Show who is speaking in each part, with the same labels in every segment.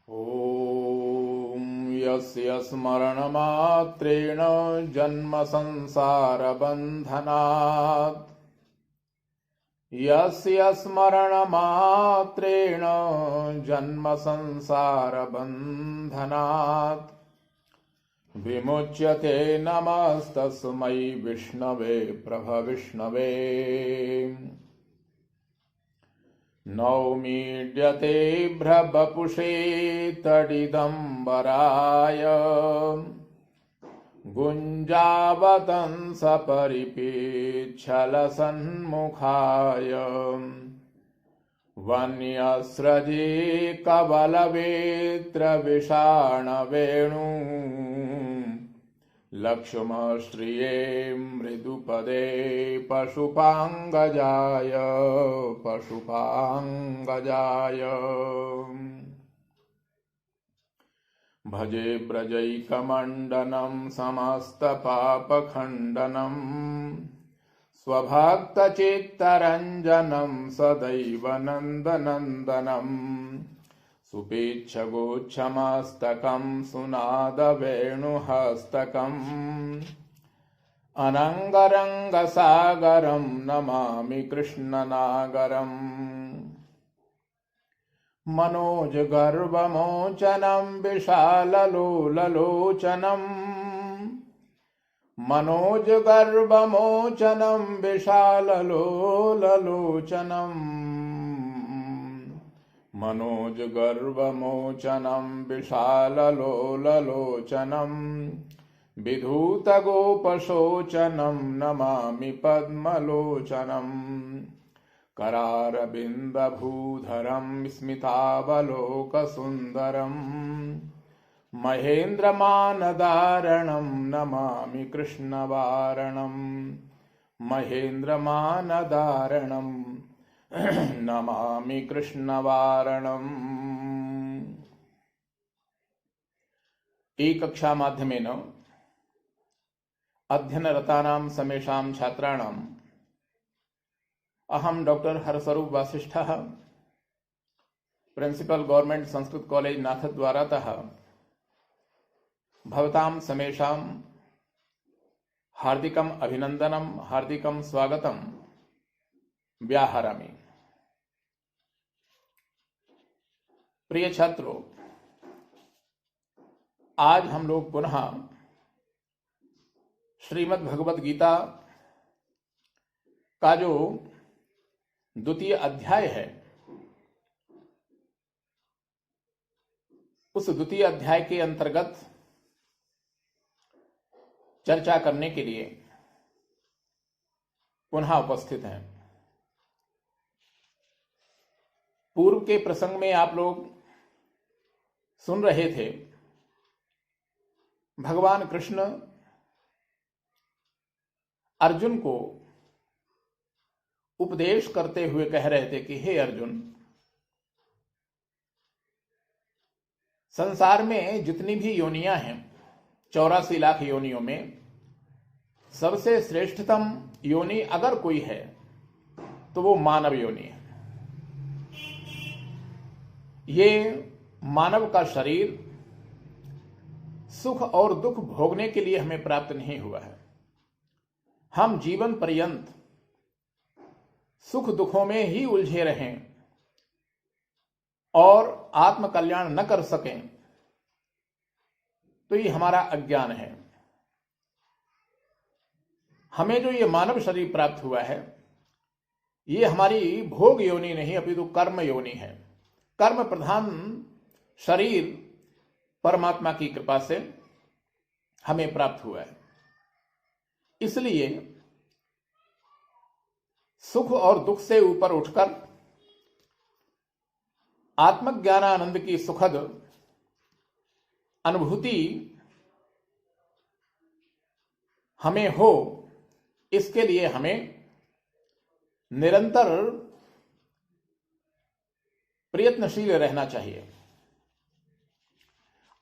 Speaker 1: ॐ यस्य स्मरणमात्रेण जन्म संसारबन्धनात् यस्य स्मरणमात्रेण जन्म संसारबन्धनात् विमुच्यते नमस्तस्मै विष्णवे प्रभविष्णवे। नौमीड्यते भ्रवपुषे तडिदम्बराय गुञ्जावतंसपरिपेच्छलसन्मुखाय वन्यस्रजे कवलवेत्रविषाणवेणु लक्ष्मश्रिये मृदुपदे पशुपाङ्गजाय भजे व्रजैकमण्डनं समस्तपापखण्डनं स्वभक्तचित्तरञ्जनं सदैव नन्दनन्दनं सुपेच्छगोच्छमस्तकं सुनादवेणुहस्तकम् अनङ्गरङ्गसागरं नमामि कृष्णनागरम्। मनोजगर्वमोचनं विशाललोललोचनम् मनोजगर्वमोचनं विशाललोललोचनम् मनोजगर्वमोचनं विशाललोललोचनम् विधूतगोपशोचनं नमामि पद्मलोचनम्। करारविन्दभूधरं स्मितावलोकसुन्दरम् महेन्द्रमानदारणं नमामि कृष्णवारणम् महेन्द्रमानदारणं नमामि कृष्णवारणम्। कक्षा माध्यमेन अध्ययनरतानां समेषां छात्राणाम् अहं डॉक्टर हरस्वरूप वासिष्ठः प्रिंसिपल गवर्नमेंट संस्कृत कॉलेज नाथद्वारातः भवतां समेषां हार्दिकम् अभिनंदनं हार्दिकं स्वागतं व्याहरामि। प्रिय छात्रों, आज हम लोग पुनः श्रीमद् भगवद गीता का जो द्वितीय अध्याय है, उस द्वितीय अध्याय के अंतर्गत चर्चा करने के लिए पुनः उपस्थित हैं। पूर्व के प्रसंग में आप लोग सुन रहे थे, भगवान कृष्ण अर्जुन को उपदेश करते हुए कह रहे थे कि हे अर्जुन, संसार में जितनी भी योनियां हैं, 84 लाख योनियों में सबसे श्रेष्ठतम योनि अगर कोई है तो वो मानव योनि है। ये मानव का शरीर सुख और दुख भोगने के लिए हमें प्राप्त नहीं हुआ है। हम जीवन पर्यंत सुख दुखों में ही उलझे रहें और आत्म कल्याण न कर सकें तो ये हमारा अज्ञान है। हमें जो ये मानव शरीर प्राप्त हुआ है, ये हमारी भोग योनि नहीं अपितु कर्म योनि है। कर्म प्रधान शरीर परमात्मा की कृपा से हमें प्राप्त हुआ है। इसलिए सुख और दुख से ऊपर उठकर आत्मज्ञानानंद की सुखद अनुभूति हमें हो, इसके लिए हमें निरंतर प्रयत्नशील रहना चाहिए।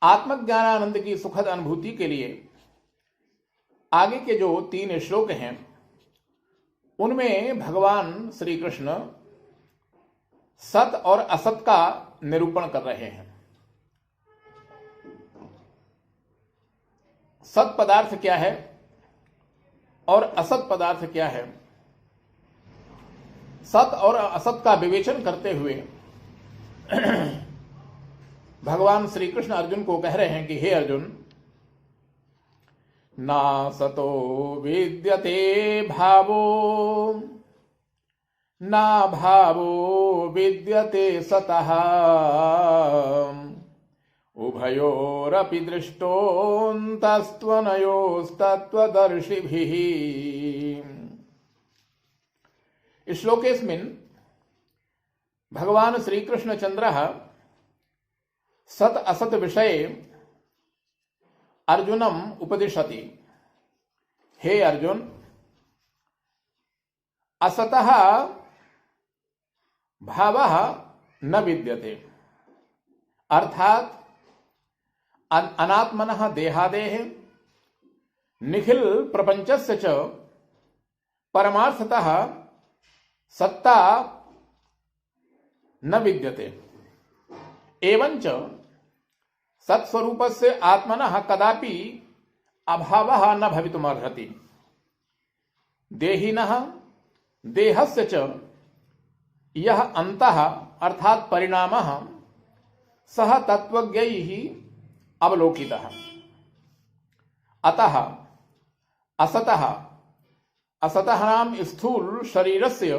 Speaker 1: आत्मज्ञानानंद की सुखद अनुभूति के लिए आगे के जो 3 श्लोक हैं, उनमें भगवान श्री कृष्ण सत और असत का निरूपण कर रहे हैं। सत पदार्थ क्या है और असत पदार्थ क्या है, सत और असत का विवेचन करते हुए भगवान श्री कृष्ण अर्जुन को कह रहे हैं कि हे अर्जुन, ना सतो विद्यते भावो ना भावो विद्यते सतः उभयोरपि दृष्टोऽन्तस्त्वनयोस्तत्त्वदर्शिभिः। श्लोकेऽस्मिन् भगवान श्रीकृष्णचन्द्रः सत् असत् विषये अर्जुनम् उपदिशति। हे अर्जुन, असतः भावः न विद्यते, अर्थात अनात्मनः देहादेः निखिल प्रपंचस्य च परमार्थतः सत्ता न विद्यते। एवंच सत्स्वरूपस्य आत्मनः कदापि अभावः न भवितुमर्हति। देहिनः देहस्य च यः अन्तः अर्थात परिणामः सह तत्त्वज्ञैः अवलोकितः। अतः असतः नाम स्थूल शरीरस्य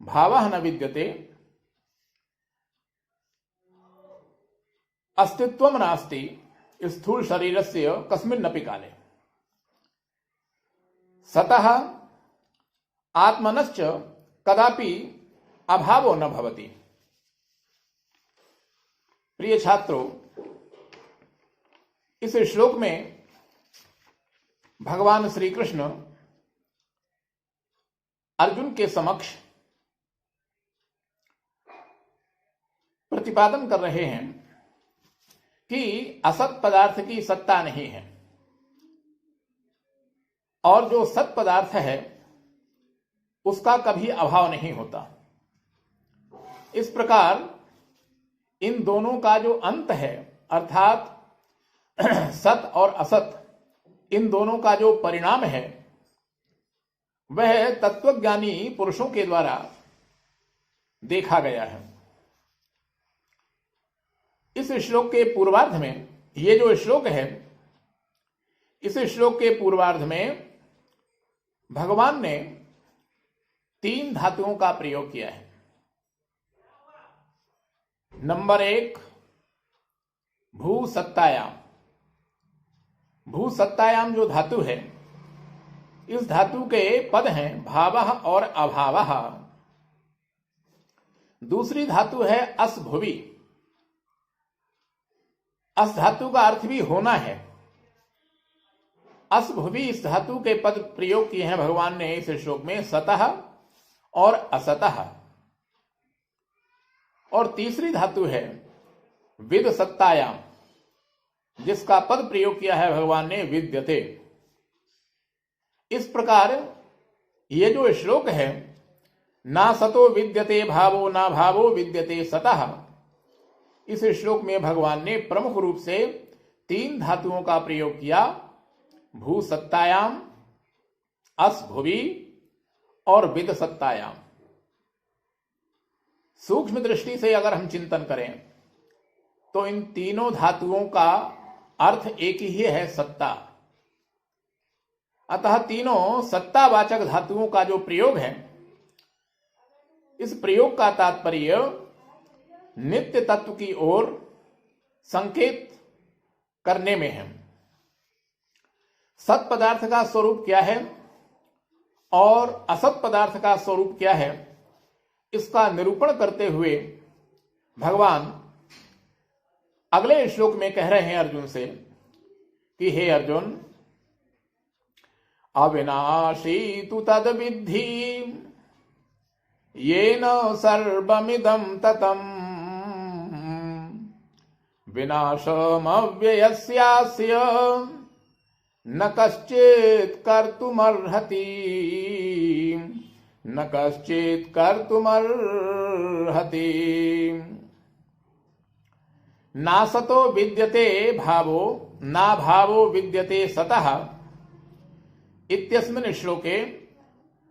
Speaker 1: भावः न विद्यते, अस्तित्वं नास्ति स्थूल शरीरस्य कस्मिन्नपि काले। सतः आत्मनश्च कदापि अभावो न भवति। प्रिय छात्रों, इस श्लोक में भगवान श्री कृष्ण अर्जुन के समक्ष प्रतिपादन कर रहे हैं कि असत पदार्थ की सत्ता नहीं है और जो सत पदार्थ है उसका कभी अभाव नहीं होता। इस प्रकार इन दोनों का जो अंत है अर्थात सत और असत, इन दोनों का जो परिणाम है वह तत्वज्ञानी पुरुषों के द्वारा देखा गया है। इस श्लोक के पूर्वार्ध में, ये जो श्लोक है, इस श्लोक के पूर्वार्ध में भगवान ने 3 धातुओं का प्रयोग किया है। नंबर 1 भूसत्तायाम। भूसत्तायाम जो धातु है, इस धातु के पद हैं भावः और अभावः। दूसरी धातु है असभुवि। अस धातु का अर्थ भी होना है। असभुवि इस धातु के पद प्रयोग किए हैं भगवान ने इस श्लोक में, सतः और असतः। और तीसरी धातु है विद सत्तायाम, जिसका पद प्रयोग किया है भगवान ने विद्यते। इस प्रकार ये जो श्लोक है, ना सतो विद्यते भावो ना भावो विद्यते सतः, इस श्लोक में भगवान ने प्रमुख रूप से 3 धातुओं का प्रयोग किया, भूसत्तायाम, असभुवि और विद सत्तायाम। सूक्ष्म दृष्टि से अगर हम चिंतन करें तो इन तीनों धातुओं का अर्थ एक ही है, सत्ता। अतः तीनों सत्तावाचक धातुओं का जो प्रयोग है, इस प्रयोग का तात्पर्य नित्य तत्व की ओर संकेत करने में है। सत पदार्थ का स्वरूप क्या है और असत पदार्थ का स्वरूप क्या है, इसका निरूपण करते हुए भगवान अगले श्लोक में कह रहे हैं अर्जुन से कि हे अर्जुन, अविनाशी तु तद विद्धि येन सर्वमिदं ततम् विनाशमव्ययस्यास्य न कश्चित् कर्तुमर्हति न कश्चित् कर्तुमर्हति। नासतो विद्यते भावो ना भावो विद्यते सतः इत्यस्मिन् श्लोके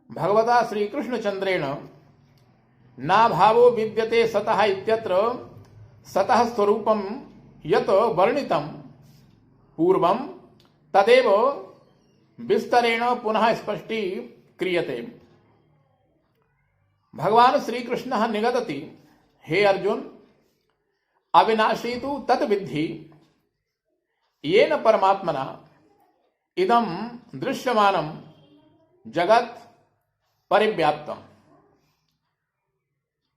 Speaker 1: भगवता श्रीकृष्णचन्द्रेण ना भावो विद्यते सतः इत्यत्र सतः स्वरूपं यत् वर्णितं पूर्वं तदेव विस्तरेण पुनः स्पष्टीक्रियते। भगवान श्रीकृष्णः निगदति, हे अर्जुन, अविनाशी तु तत् विद्धि येन परमात्मना इदं दृश्यमानं जगत् परिव्याप्तम्।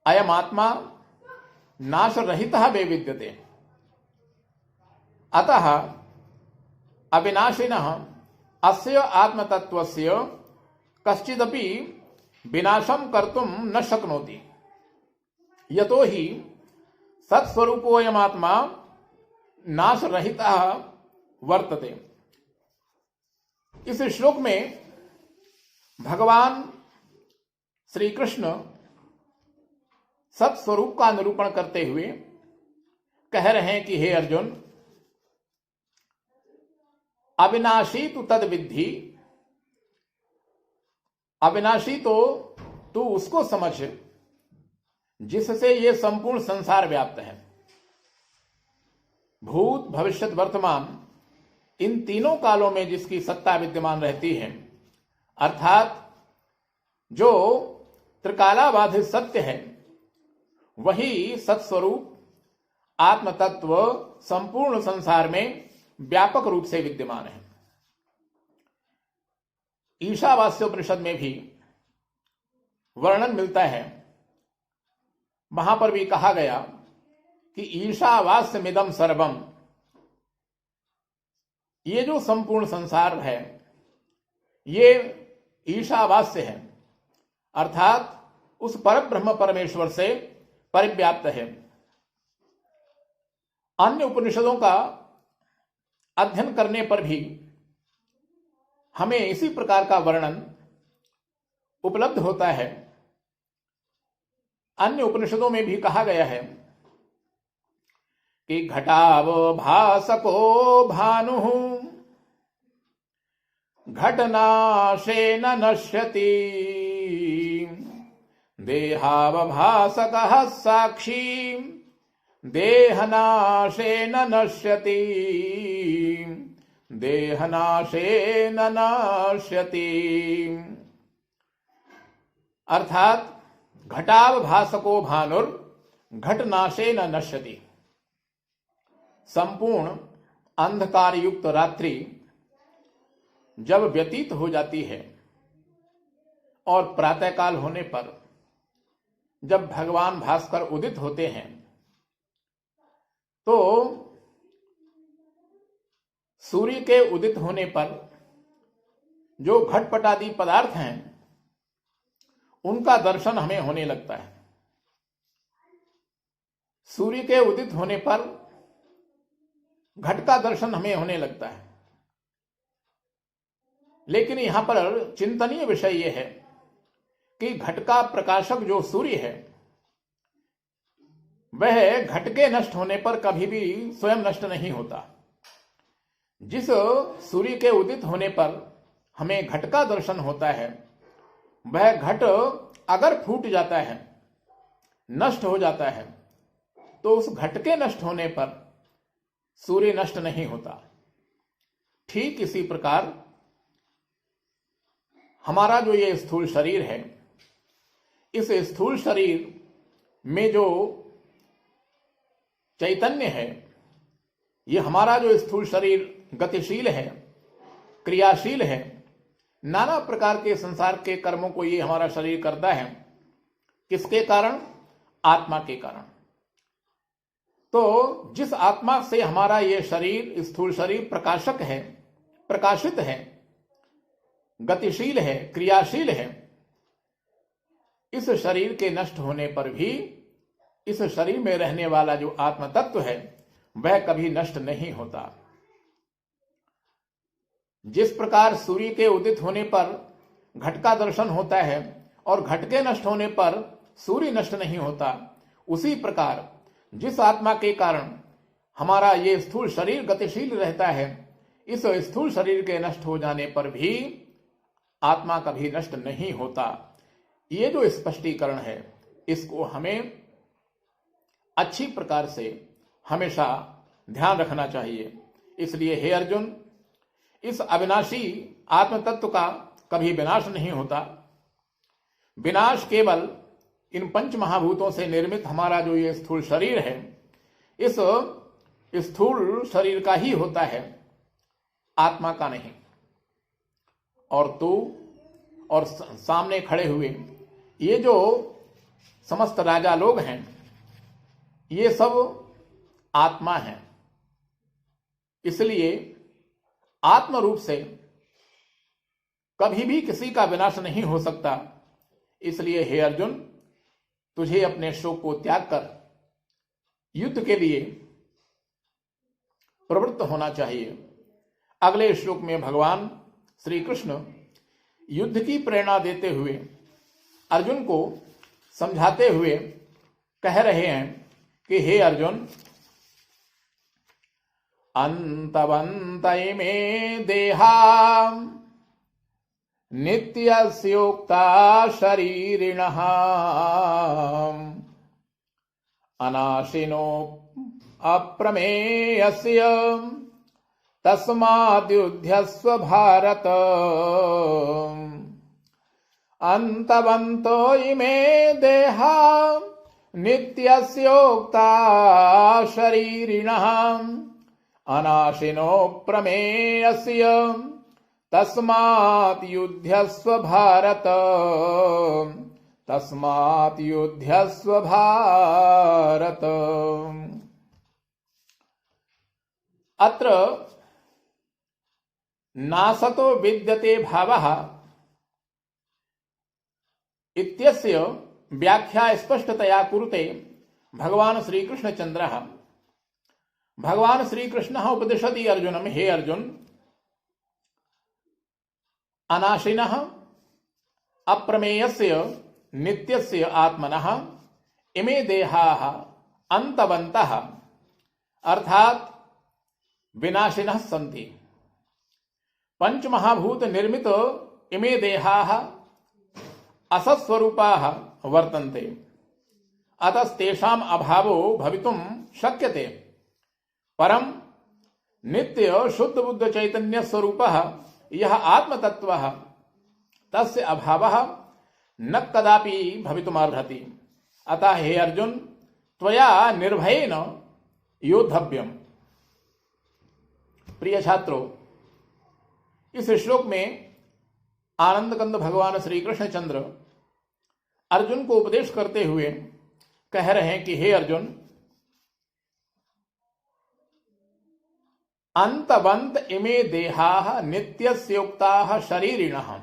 Speaker 1: अयमात्मा नाशरहितः वे विद्यते। अतः अविनाशिनः अस्य आत्मतत्त्वस्य कश्चिदपि विनाशं कर्तुं न शक्नोति, यतो हि सत्स्वरूपोऽयमात्मा नाशरहितः वर्तते। इस श्लोक में भगवान श्री कृष्ण सत्स्वरूप का निरूपण करते हुए कह रहे हैं कि हे अर्जुन, अविनाशी तु तद विद्धि, अविनाशी तो तू उसको समझ जिससे ये संपूर्ण संसार व्याप्त है। भूत भविष्यत वर्तमान इन तीनों कालों में जिसकी सत्ता विद्यमान रहती है, अर्थात जो त्रिकालाबाधित सत्य है, वही सत्स्वरूप आत्म तत्व संपूर्ण संसार में व्यापक रूप से विद्यमान है। ईशावास्योपनिषद में भी वर्णन मिलता है, वहां पर भी कहा गया कि ईशावास्यमिदं सर्वम, ये जो संपूर्ण संसार है ये ईशावास्य है, अर्थात उस परब्रह्म परमेश्वर से परिव्याप्त है। अन्य उपनिषदों का अध्ययन करने पर भी हमें इसी प्रकार का वर्णन उपलब्ध होता है। अन्य उपनिषदों में भी कहा गया है कि घटावभासको भानुः घटनाशेन नश्यति, देहावभासकः साक्षी देहनाशेन नश्यति, देहनाशेन नश्यति। अर्थात घटावभासको भानुर घटनाशेन नश्यति। संपूर्ण अंधकार युक्त रात्रि जब व्यतीत हो जाती है और प्रातःकाल होने पर जब भगवान भास्कर उदित होते हैं, तो सूर्य के उदित होने पर जो घटपटादी पदार्थ हैं उनका दर्शन हमें होने लगता है। सूर्य के उदित होने पर घट का दर्शन हमें होने लगता है। लेकिन यहां पर चिंतनीय विषय यह है कि घट का प्रकाशक जो सूर्य है वह घट के नष्ट होने पर कभी भी स्वयं नष्ट नहीं होता। जिस सूर्य के उदित होने पर हमें घट का दर्शन होता है, वह घट अगर फूट जाता है, नष्ट हो जाता है, तो उस घट के नष्ट होने पर सूर्य नष्ट नहीं होता। ठीक इसी प्रकार हमारा जो ये स्थूल शरीर है, इस स्थूल शरीर में जो चैतन्य है, ये हमारा जो स्थूल शरीर गतिशील है, क्रियाशील है, नाना प्रकार के संसार के कर्मों को ये हमारा शरीर करता है। किसके कारण? आत्मा के कारण। तो जिस आत्मा से हमारा ये शरीर, स्थूल शरीर प्रकाशक है, प्रकाशित है, गतिशील है, क्रियाशील है, इस शरीर के नष्ट होने पर भी इस शरीर में रहने वाला जो आत्म तत्व है वह कभी नष्ट नहीं होता। जिस प्रकार सूर्य के उदित होने पर घट का दर्शन होता है और घट के नष्ट होने पर सूर्य नष्ट नहीं होता, उसी प्रकार जिस आत्मा के कारण हमारा ये स्थूल शरीर गतिशील रहता है, इस स्थूल शरीर के नष्ट हो जाने पर भी आत्मा कभी नष्ट नहीं होता। ये जो स्पष्टीकरण है, इसको हमें अच्छी प्रकार से हमेशा ध्यान रखना चाहिए। इसलिए हे अर्जुन, इस अविनाशी आत्म तत्व का कभी विनाश नहीं होता। विनाश केवल इन पंच महाभूतों से निर्मित हमारा जो ये स्थूल शरीर है, इस स्थूल शरीर का ही होता है, आत्मा का नहीं। और तू और सामने खड़े हुए ये जो समस्त राजा लोग हैं, ये सब आत्मा हैं। इसलिए आत्म रूप से कभी भी किसी का विनाश नहीं हो सकता। इसलिए हे अर्जुन, तुझे अपने शोक को त्याग कर युद्ध के लिए प्रवृत्त होना चाहिए। अगले श्लोक में भगवान श्री कृष्ण युद्ध की प्रेरणा देते हुए अर्जुन को समझाते हुए कह रहे हैं कि हे अर्जुन, अंतवंत इमे देहा नित्यस्योक्ता शरीरिणः अनाशिनो अप्रमेयस्य तस्माद्युध्यस्व भारत। अंतवन्तो इमे देहा नित्यस्योक्ता शरीरिणः अनाशिनो प्रमेयस्य तस्मात् युध्यस्व भारत। तस्मात् युध्यस्व भारत। अत्र नासतो विद्यते भावः इत्यस्य व्याख्या स्पष्टतया कुरुते भगवान श्री कृष्णचंद्रः। भगवान श्री कृष्णः उपदिशति अर्जुनम्, हे अर्जुन, अनाशिनः अप्रमेयस्य नित्यस्य आत्मनः इमे देहाः अंतवन्तः अर्थात विनाशिनः सन्ति। पंच महाभूत निर्मित इमे देहाः असत्स्वरूपाः वर्तन्ते, अतस्तेषाम् अभावो भवितुं शक्यते। परम नित्य शुद्ध बुद्ध चैतन्य स्वरूपः यह आत्मतत्वः तस्य अभावः न कदापि भवितुमर्हति। अतः हे अर्जुन, त्वया निर्भयेन योद्धव्यम्। प्रिय छात्रों, इस श्लोक में आनंद कंद भगवान श्री कृष्णचंद्र अर्जुन को उपदेश करते हुए कह रहे हैं कि हे अर्जुन, अंतवंत इमे देहाः नित्यस्योक्ताः शरीरिणः।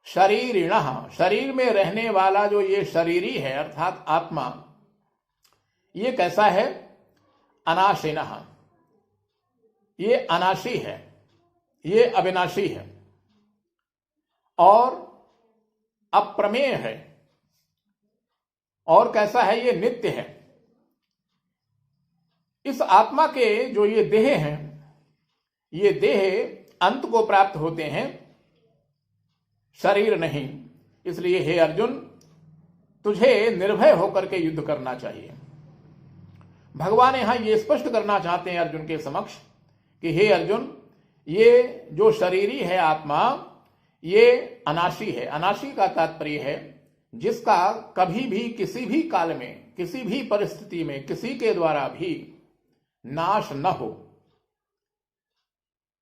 Speaker 1: शरीरिणः, शरीर में रहने वाला जो ये शरीरी है अर्थात आत्मा, ये कैसा है? अनाशिनः, ये अनाशी है, ये अविनाशी है और अप्रमेय है। और कैसा है? ये नित्य है। इस आत्मा के जो ये देह हैं, ये देह अंत को प्राप्त होते हैं, शरीर नहीं। इसलिए हे अर्जुन, तुझे निर्भय होकर के युद्ध करना चाहिए। भगवान यहां ये स्पष्ट करना चाहते हैं अर्जुन के समक्ष कि हे अर्जुन, ये जो शरीरी है आत्मा, ये अनाशी है। अनाशी का तात्पर्य है जिसका कभी भी किसी भी काल में, किसी भी परिस्थिति में, किसी के द्वारा भी नाश न हो,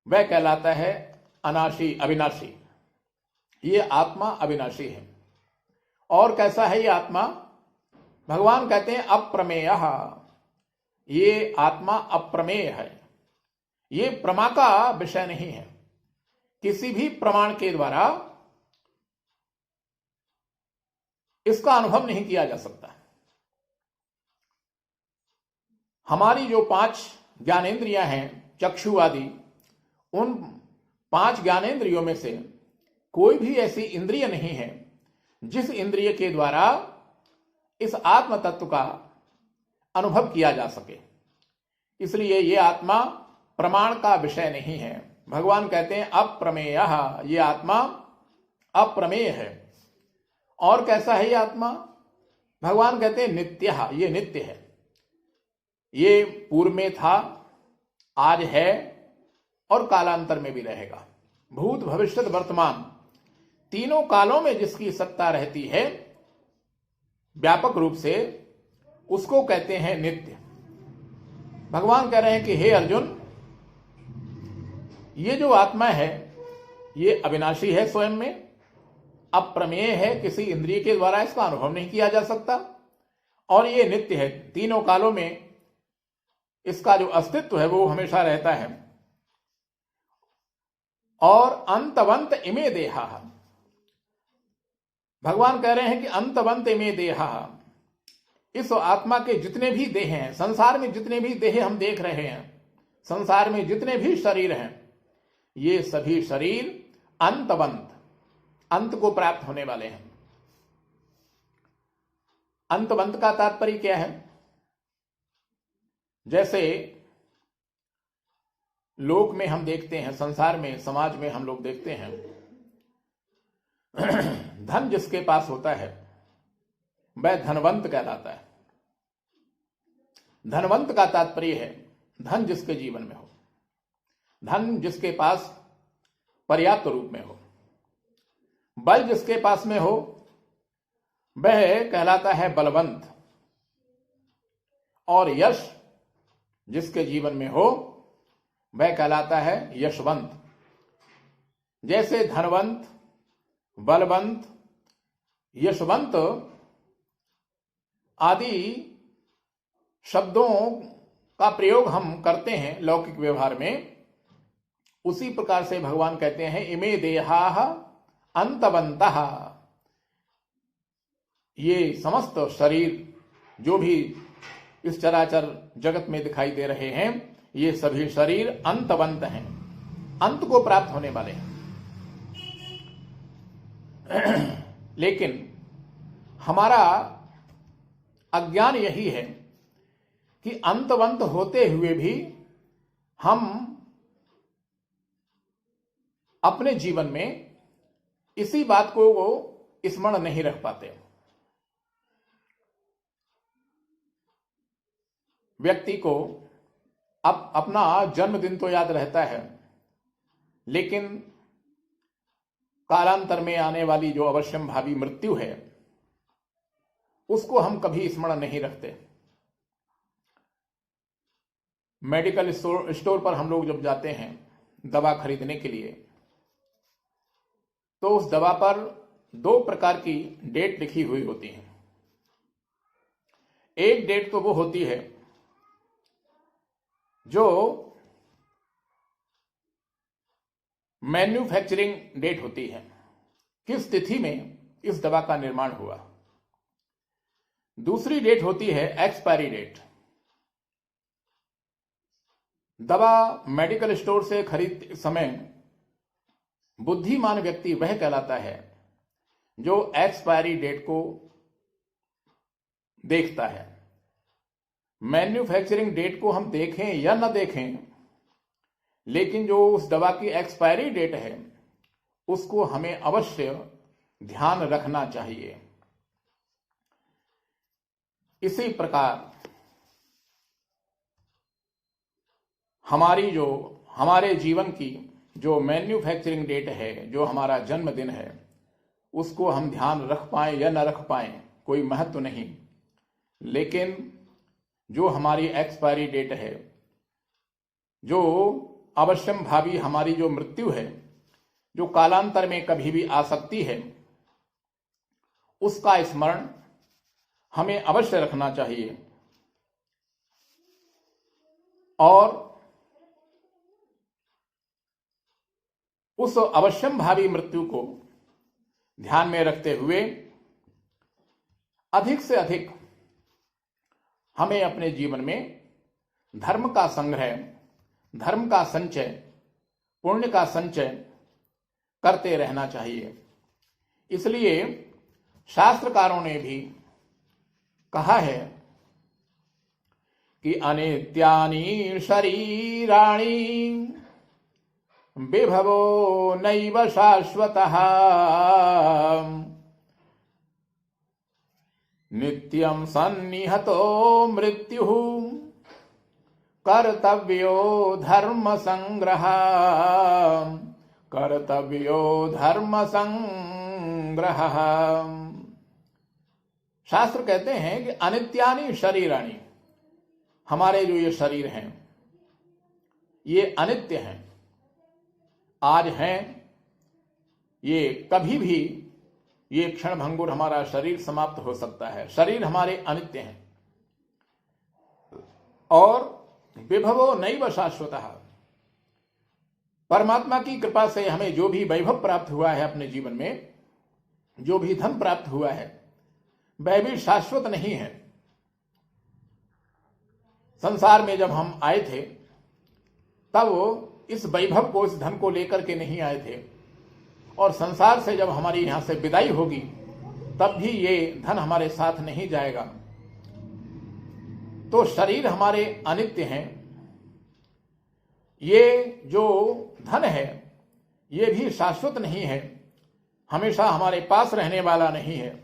Speaker 1: वह कहलाता है अनाशी, अविनाशी। ये आत्मा अविनाशी है। और कैसा है ये आत्मा? भगवान कहते हैं अप्रमेयः, ये आत्मा अप्रमेय है। ये प्रमा का विषय नहीं है। किसी भी प्रमाण के द्वारा इसका अनुभव नहीं किया जा सकता। हमारी जो 5 ज्ञानेंद्रियां हैं, चक्षु आदि, उन 5 ज्ञानेंद्रियों में से कोई भी ऐसी इंद्रिय नहीं है जिस इंद्रिय के द्वारा इस आत्म तत्व का अनुभव किया जा सके। इसलिए ये आत्मा प्रमाण का विषय नहीं है। भगवान कहते हैं अप्रमेय, ये आत्मा अप्रमेय है। और कैसा है ये आत्मा? भगवान कहते हैं नित्य, ये नित्य है। ये पूर्व में था, आज है और कालांतर में भी रहेगा। भूत भविष्य वर्तमान तीनों कालों में जिसकी सत्ता रहती है व्यापक रूप से, उसको कहते हैं नित्य। भगवान कह रहे हैं कि हे अर्जुन, ये जो आत्मा है ये अविनाशी है, स्वयं में अप्रमेय है, किसी इंद्रिय के द्वारा इसका अनुभव नहीं किया जा सकता, और ये नित्य है। तीनों कालों में इसका जो अस्तित्व है वो हमेशा रहता है। और अंतवंत इमे देहा, भगवान कह रहे हैं कि अंतवंत इमे देहा, इस आत्मा के जितने भी देह हैं, संसार में जितने भी देह हम देख रहे हैं, संसार में जितने भी शरीर हैं, ये सभी शरीर अंतवंत, अंत को प्राप्त होने वाले हैं। अंतवंत का तात्पर्य क्या है? जैसे लोक में हम देखते हैं, संसार में, समाज में हम लोग देखते हैं, धन जिसके पास होता है वह धनवंत कहलाता है। धनवंत का तात्पर्य है धन जिसके जीवन में हो, धन जिसके पास पर्याप्त रूप में हो। बल जिसके पास में हो वह कहलाता है बलवंत, और यश जिसके जीवन में हो वह कहलाता है यशवंत। जैसे धनवंत, बलवंत, यशवंत आदि शब्दों का प्रयोग हम करते हैं लौकिक व्यवहार में, उसी प्रकार से भगवान कहते हैं इमे देहाः अंतवन्तः, ये समस्त शरीर जो भी इस चराचर जगत में दिखाई दे रहे हैं, ये सभी शरीर अंतवंत हैं, अंत को प्राप्त होने वाले हैं। लेकिन हमारा अज्ञान यही है कि अंतवंत होते हुए भी हम अपने जीवन में इसी बात को वो स्मरण नहीं रख पाते। व्यक्ति को अब अपना जन्मदिन तो याद रहता है, लेकिन कालांतर में आने वाली जो अवश्यम भावी मृत्यु है उसको हम कभी स्मरण नहीं रखते। मेडिकल स्टोर पर हम लोग जब जाते हैं दवा खरीदने के लिए, तो उस दवा पर 2 प्रकार की डेट लिखी हुई होती है। एक डेट तो वो होती है जो मैन्युफैक्चरिंग डेट होती है, किस तिथि में इस दवा का निर्माण हुआ। दूसरी डेट होती है एक्सपायरी डेट। दवा मेडिकल स्टोर से खरीदते समय बुद्धिमान व्यक्ति वह कहलाता है जो एक्सपायरी डेट को देखता है। मैन्युफैक्चरिंग डेट को हम देखें या न देखें, लेकिन जो उस दवा की एक्सपायरी डेट है उसको हमें अवश्य ध्यान रखना चाहिए। इसी प्रकार हमारे जीवन की जो मैन्युफैक्चरिंग डेट है, जो हमारा जन्मदिन है, उसको हम ध्यान रख पाएं या न रख पाएं कोई महत्व नहीं, लेकिन जो हमारी एक्सपायरी डेट है, जो अवश्यम भावी हमारी जो मृत्यु है, जो कालांतर में कभी भी आ सकती है, उसका स्मरण हमें अवश्य रखना चाहिए। और उस अवश्यम भावी मृत्यु को ध्यान में रखते हुए अधिक से अधिक हमें अपने जीवन में धर्म का संग्रह, धर्म का संचय, पुण्य का संचय करते रहना चाहिए। इसलिए शास्त्रकारों ने भी कहा है कि अनित्यानि शरीराणि विभवो नैव शाश्वतः नित्यं सन्निहतो मृत्युः कर्तव्यो धर्म संग्रह कर्तव्यो धर्म संग्रह। शास्त्र कहते हैं कि अनित्यानि शरीराणि, हमारे जो ये शरीर हैं ये अनित्य हैं, आज हैं, ये कभी भी ये क्षण भंगुर हमारा शरीर समाप्त हो सकता है। शरीर हमारे अनित्य हैं। और विभवो नैव शाश्वतः, परमात्मा की कृपा से हमें जो भी वैभव प्राप्त हुआ है अपने जीवन में, जो भी धन प्राप्त हुआ है, वह भी शाश्वत नहीं है। संसार में जब हम आए थे तब इस वैभव को, इस धन को लेकर के नहीं आए थे, और संसार से जब हमारी यहां से विदाई होगी तब भी ये धन हमारे साथ नहीं जाएगा। तो शरीर हमारे अनित्य हैं। ये जो धन है ये भी शाश्वत नहीं है, हमेशा हमारे पास रहने वाला नहीं है।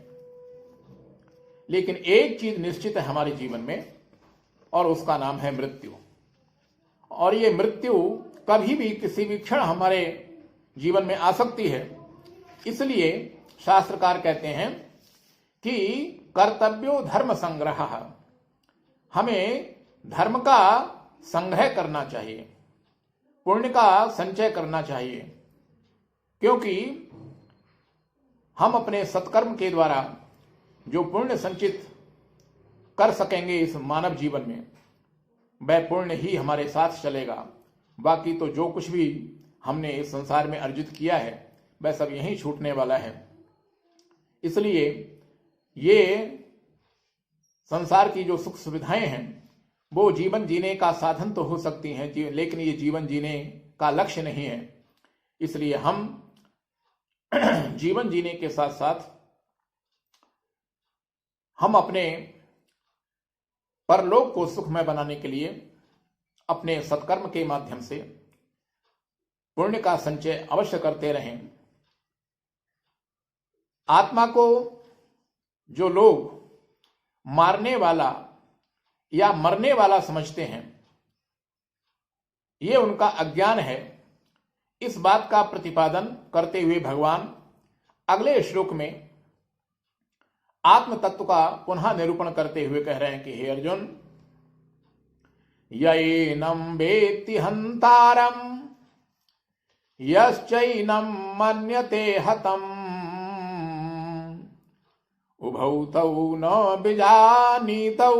Speaker 1: लेकिन एक चीज निश्चित है हमारे जीवन में, और उसका नाम है मृत्यु। और ये मृत्यु कभी भी किसी भी क्षण हमारे जीवन में आ सकती है। इसलिए शास्त्रकार कहते हैं कि कर्तव्यो धर्म संग्रह, हमें धर्म का संग्रह करना चाहिए, पुण्य का संचय करना चाहिए, क्योंकि हम अपने सत्कर्म के द्वारा जो पुण्य संचित कर सकेंगे इस मानव जीवन में, वह पुण्य ही हमारे साथ चलेगा। बाकी तो जो कुछ भी हमने इस संसार में अर्जित किया है वह सब यहीं छूटने वाला है। इसलिए ये संसार की जो सुख सुविधाएं हैं वो जीवन जीने का साधन तो हो सकती हैं, लेकिन ये जीवन जीने का लक्ष्य नहीं है। इसलिए हम जीवन जीने के साथ साथ हम अपने परलोक को सुखमय बनाने के लिए अपने सत्कर्म के माध्यम से पुण्य का संचय अवश्य करते रहें। आत्मा को जो लोग मारने वाला या मरने वाला समझते हैं, ये उनका अज्ञान है। इस बात का प्रतिपादन करते हुए भगवान अगले श्लोक में आत्म तत्व का पुनः निरूपण करते हुए कह रहे हैं कि हे अर्जुन, यैनं वेत्ति हन्तारं यश्चैनं मन्यते हतम् उभौ तौ न बीजानीतौ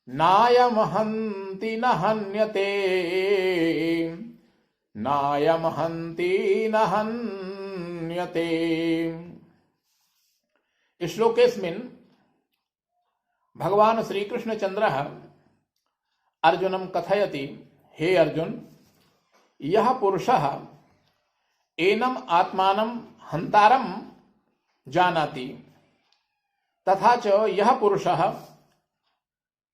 Speaker 1: नायम हन्ति न हन्यते नायम हन्ति न हन्यते। श्लोकेस्मिन् भगवान श्री कृष्ण चंद्रः अर्जुनं कथयति, हे अर्जुन, यह पुरुषः एनम् आत्मानं हन्तारं जानाति तथा च यह पुरुषः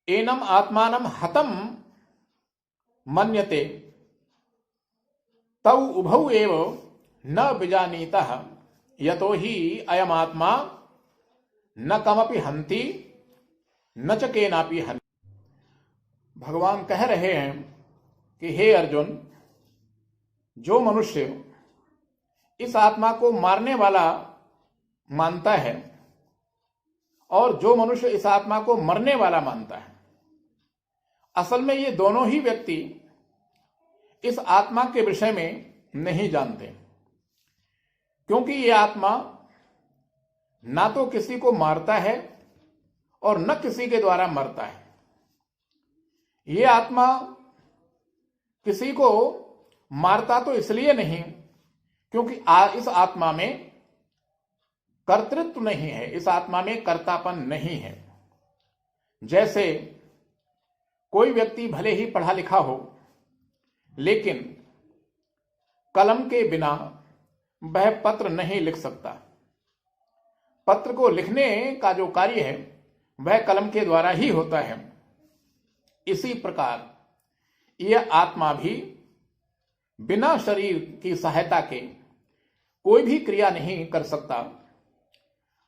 Speaker 1: एनम् आत्मानं हतं मन्यते तौ उभौ एव न बीजानीतः यतो हि अयम् आत्मा न कमपि हन्ति न च केनापि हन्ति। भगवान कह रहे हैं कि हे अर्जुन, जो मनुष्य इस आत्मा को मारने वाला मानता है और जो मनुष्य इस आत्मा को मरने वाला मानता है, असल में ये दोनों ही व्यक्ति इस आत्मा के विषय में नहीं जानते, क्योंकि ये आत्मा ना तो किसी को मारता है और न किसी के द्वारा मरता है। ये आत्मा किसी को मारता तो इसलिए नहीं क्योंकि इस आत्मा में कर्तृत्व नहीं है, इस आत्मा में कर्तापन नहीं है। जैसे कोई व्यक्ति भले ही पढ़ा लिखा हो, लेकिन कलम के बिना वह पत्र नहीं लिख सकता। पत्र को लिखने का जो कार्य है वह कलम के द्वारा ही होता है। इसी प्रकार यह आत्मा भी बिना शरीर की सहायता के कोई भी क्रिया नहीं कर सकता।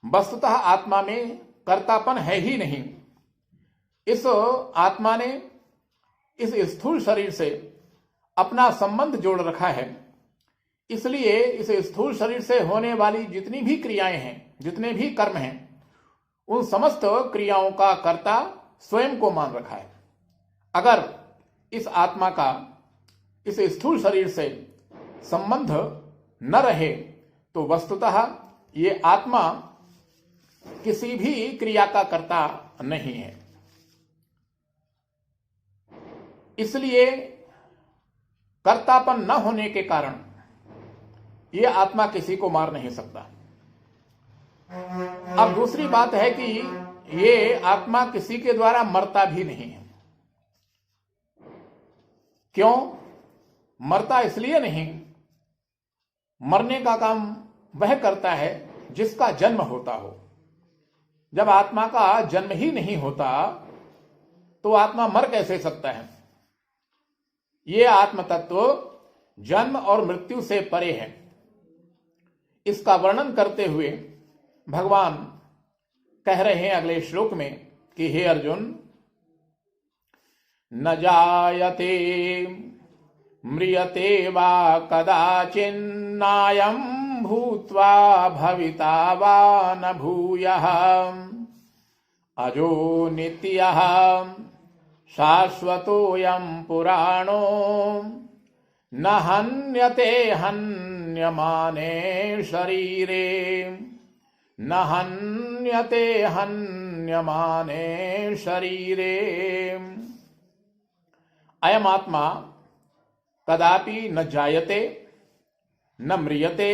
Speaker 1: वस्तुतः आत्मा में कर्तापन है ही नहीं। इस आत्मा ने इस स्थूल शरीर से अपना संबंध जोड़ रखा है। इसलिए इस स्थूल शरीर से होने वाली जितनी भी क्रियाएं हैं, जितने भी कर्म हैं, उन समस्त क्रियाओं का कर्ता स्वयं को मान रखा है। अगर इस आत्मा का इस स्थूल शरीर से संबंध न रहे तो वस्तुतः ये आत्मा किसी भी क्रिया का कर्ता नहीं है। इसलिए कर्तापन न होने के कारण यह आत्मा किसी को मार नहीं सकता। अब दूसरी बात है कि ये आत्मा किसी के द्वारा मरता भी नहीं है। क्यों मरता? इसलिए नहीं, मरने का काम वह करता है जिसका जन्म होता हो। जब आत्मा का जन्म ही नहीं होता तो आत्मा मर कैसे सकता है? यह आत्म तत्व जन्म और मृत्यु से परे है। इसका वर्णन करते हुए भगवान कह रहे हैं अगले श्लोक में कि हे अर्जुन, न जायते म्रियते वा कदाचिन्नायं भूत्वा भविता वा न भूयः अजो नित्यः शाश्वतोऽयं पुराणो न हन्यते हन्यमाने शरीरे न हन्यते हन्यमाने शरीरे। अयम आत्मा कदापि न जायते न म्रियते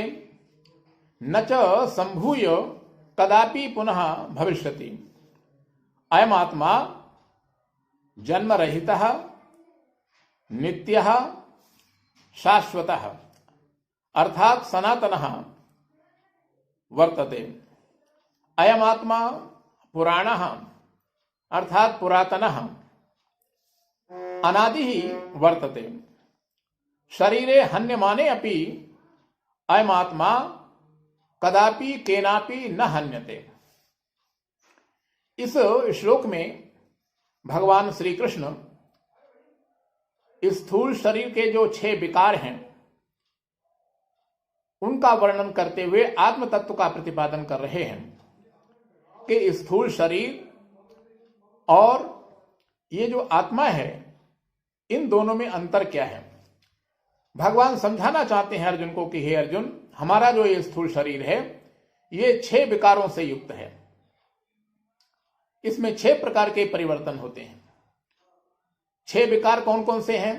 Speaker 1: न च संभूय कदापि पुनः भविष्यति। अयम आत्मा जन्म रहितः नित्यः शाश्वतः अर्थात सनातनः वर्तते। अयम आत्मा पुराणः अर्थात पुरातनः अनादि ही वर्तते। शरीरे हन्यमाने अपि अयम आत्मा कदापि केनापि न हन्यते। इस श्लोक में भगवान श्री कृष्ण स्थूल शरीर के जो 6 विकार हैं उनका वर्णन करते हुए आत्म तत्व का प्रतिपादन कर रहे हैं कि स्थूल शरीर और ये जो आत्मा है इन दोनों में अंतर क्या है। भगवान समझाना चाहते हैं अर्जुन को कि हे अर्जुन, हमारा जो ये स्थूल शरीर है ये 6 विकारों से युक्त है। इसमें 6 प्रकार के परिवर्तन होते हैं। 6 विकार कौन कौन से हैं?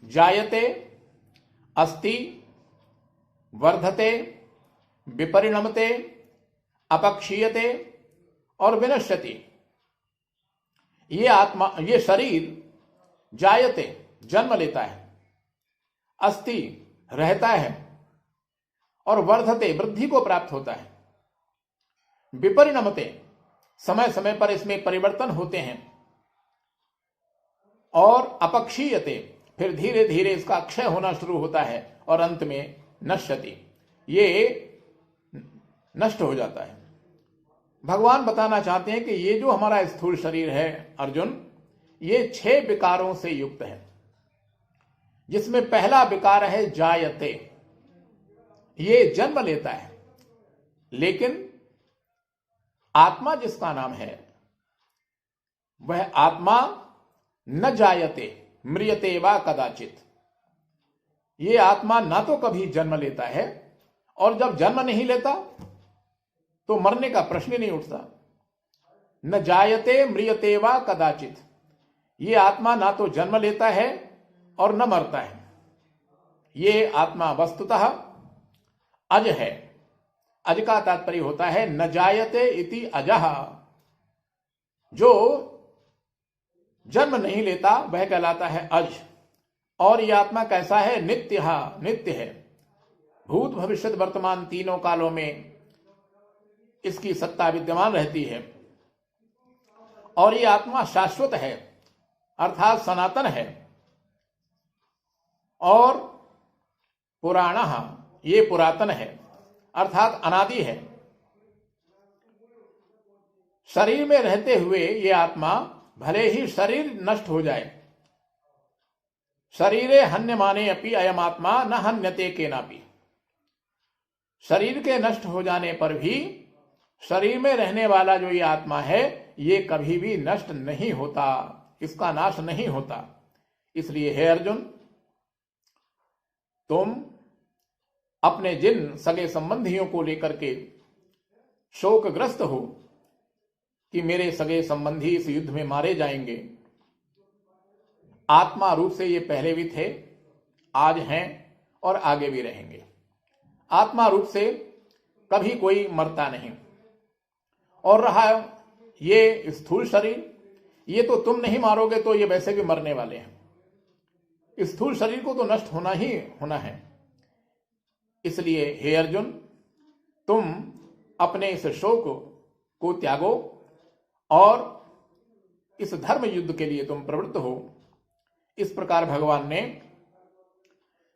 Speaker 1: जायते, अस्ति, वर्धते, विपरिणमते, अपक्षीयते और विनश्यति। ये आत्मा, ये शरीर जायते जन्म लेता है, अस्ति रहता है और वर्धते वृद्धि को प्राप्त होता है, विपरिणमते समय समय पर इसमें परिवर्तन होते हैं और अपक्षीयते फिर धीरे धीरे इसका क्षय होना शुरू होता है और अंत में नश्यति, ये नष्ट हो जाता है। भगवान बताना चाहते हैं कि ये जो हमारा स्थूल शरीर है अर्जुन, ये 6 विकारों से युक्त है, जिसमें पहला विकार है जायते। ये जन्म लेता है, लेकिन आत्मा जिसका नाम है वह आत्मा न जायते म्रियते वा कदाचित। ये आत्मा ना तो कभी जन्म लेता है और जब जन्म नहीं लेता तो मरने का प्रश्न ही नहीं उठता। न जायते म्रियते वा कदाचित। ये आत्मा ना तो जन्म लेता है और न मरता है। ये आत्मा वस्तुतः अज है। अज का तात्पर्य होता है न जायते इति अजः। जो जन्म नहीं लेता वह कहलाता है अज। और यह आत्मा कैसा है? नित्य, नित्य है। भूत भविष्य वर्तमान तीनों कालों में इसकी सत्ता विद्यमान रहती है और यह आत्मा शाश्वत है। अर्थात सनातन है, और पुराणः ये पुरातन है अर्थात अनादि है। शरीर में रहते हुए ये आत्मा भले ही शरीर नष्ट हो जाए, शरीरे हन्यमाने अपि अयम आत्मा न हन्यते केनापि, शरीर के नष्ट हो जाने पर भी शरीर में रहने वाला जो ये आत्मा है ये कभी भी नष्ट नहीं होता, इसका नाश नहीं होता। इसलिए हे अर्जुन, तुम अपने जिन सगे संबंधियों को लेकर के शोकग्रस्त हो कि मेरे सगे संबंधी इस युद्ध में मारे जाएंगे, आत्मा रूप से ये पहले भी थे, आज हैं और आगे भी रहेंगे। आत्मा रूप से कभी कोई मरता नहीं। और रहा ये स्थूल शरीर, ये तो तुम नहीं मारोगे तो ये वैसे भी मरने वाले हैं। स्थूल शरीर को तो नष्ट होना ही होना है। इसलिए हे अर्जुन, तुम अपने इस शोक को त्यागो और इस धर्म युद्ध के लिए तुम प्रवृत्त हो। इस प्रकार भगवान ने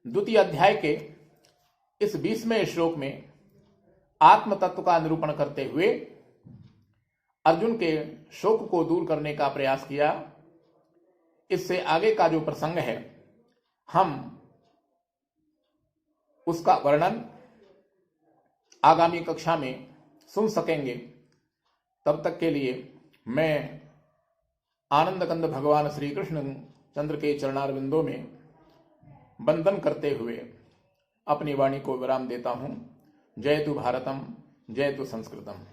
Speaker 1: द्वितीय अध्याय के इस 20वें श्लोक में आत्म तत्व का निरूपण करते हुए अर्जुन के शोक को दूर करने का प्रयास किया। इससे आगे का जो प्रसंग है हम उसका वर्णन आगामी कक्षा में सुन सकेंगे। तब तक के लिए मैं आनंद कंद भगवान श्री कृष्ण चंद्र के चरणारविंदों में वंदन करते हुए अपनी वाणी को विराम देता हूं। जय तु भारतम, जय तु संस्कृतम।